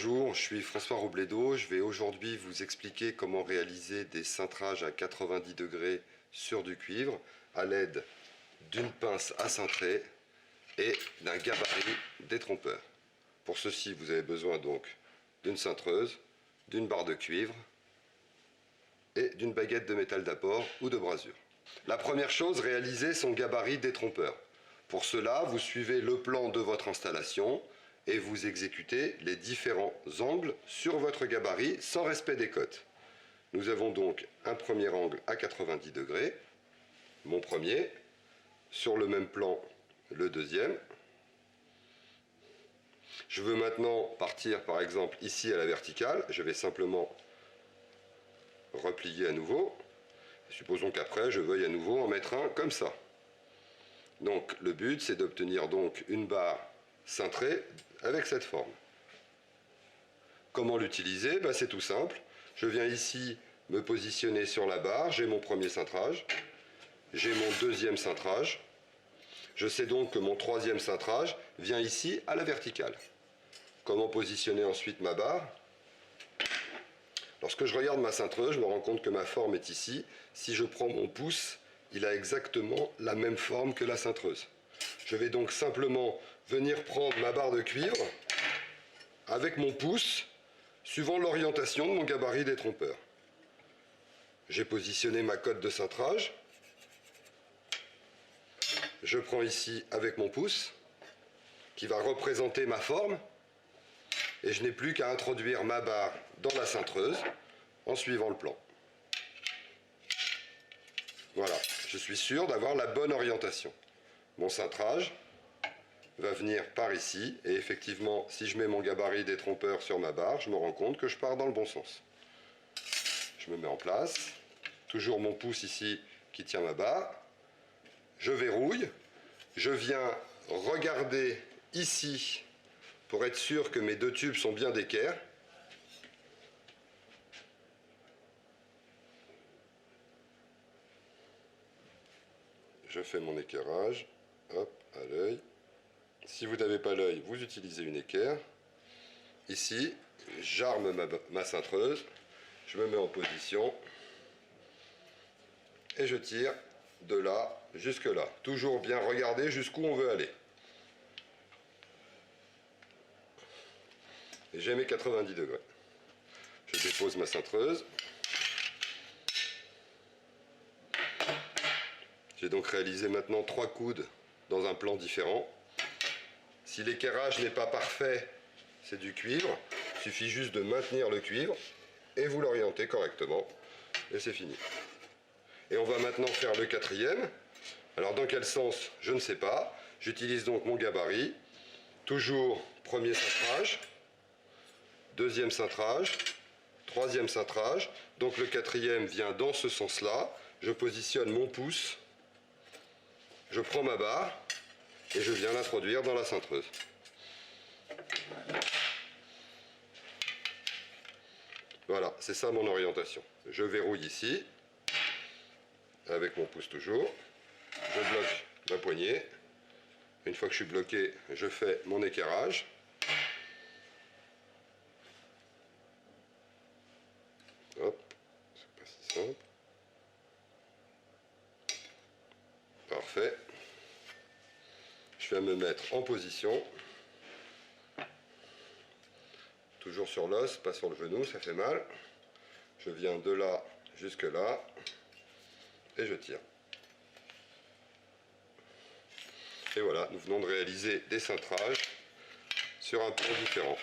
bonjour, je suis François Robledo. Je vais aujourd'hui vous expliquer comment réaliser des cintrages à 90 degrés sur du cuivre à l'aide d'une pince à cintrer et d'un gabarit détrompeur. Pour ceci, vous avez besoin donc d'une cintreuse, d'une barre de cuivre et d'une baguette de métal d'apport ou de brasure. La première chose, réaliser son gabarit détrompeur. Pour cela, vous suivez le plan de votre installation et vous exécutez les différents angles sur votre gabarit sans respect des cotes. Nous avons donc un premier angle à 90 degrés, mon premier, sur le même plan le deuxième. Je veux maintenant partir par exemple ici à la verticale, je vais simplement replier à nouveau. Supposons qu'après je veuille à nouveau en mettre un comme ça. Donc le but c'est d'obtenir donc une barre cintrée avec cette forme. Comment l'utiliser? C'est tout simple. Je viens ici me positionner sur la barre, j'ai mon premier cintrage, j'ai mon deuxième cintrage. Je sais donc que mon troisième cintrage vient ici à la verticale. Comment positionner ensuite ma barre? Lorsque je regarde ma cintreuse, je me rends compte que ma forme est ici. Si je prends mon pouce, il a exactement la même forme que la cintreuse. Je vais donc simplement venir prendre ma barre de cuivre avec mon pouce, suivant l'orientation de mon gabarit détrompeur. J'ai positionné ma cote de cintrage. Je prends ici avec mon pouce, qui va représenter ma forme, et je n'ai plus qu'à introduire ma barre dans la cintreuse en suivant le plan. Voilà, je suis sûr d'avoir la bonne orientation. Mon cintrage va venir par ici, et effectivement, si je mets mon gabarit détrompeur sur ma barre, je me rends compte que je pars dans le bon sens. Je me mets en place, toujours mon pouce ici qui tient ma barre, je verrouille, je viens regarder ici pour être sûr que mes deux tubes sont bien d'équerre. Je fais mon équerrage, hop, à l'œil. Si vous n'avez pas l'œil, vous utilisez une équerre. Ici, j'arme ma cintreuse, je me mets en position et je tire de là jusque là. Toujours bien regarder jusqu'où on veut aller. Et j'ai mes 90 degrés. Je dépose ma cintreuse. J'ai donc réalisé maintenant 3 coudes dans un plan différent. Si l'équerrage n'est pas parfait, c'est du cuivre. Il suffit juste de maintenir le cuivre et vous l'orientez correctement. Et c'est fini. Et on va maintenant faire le quatrième. Alors dans quel sens, je ne sais pas. J'utilise donc mon gabarit. Toujours premier cintrage, deuxième cintrage, troisième cintrage. Donc le quatrième vient dans ce sens-là. Je positionne mon pouce. Je prends ma barre et je viens l'introduire dans la cintreuse. Voilà, c'est ça mon orientation. Je verrouille ici, avec mon pouce toujours. Je bloque ma poignée. Une fois que je suis bloqué, je fais mon équerrage. Hop, c'est pas si simple. Parfait. Je viens me mettre en position. Toujours sur l'os, pas sur le genou, ça fait mal. Je viens de là jusque là. Et je tire. Et voilà, nous venons de réaliser des cintrages sur un plan différent.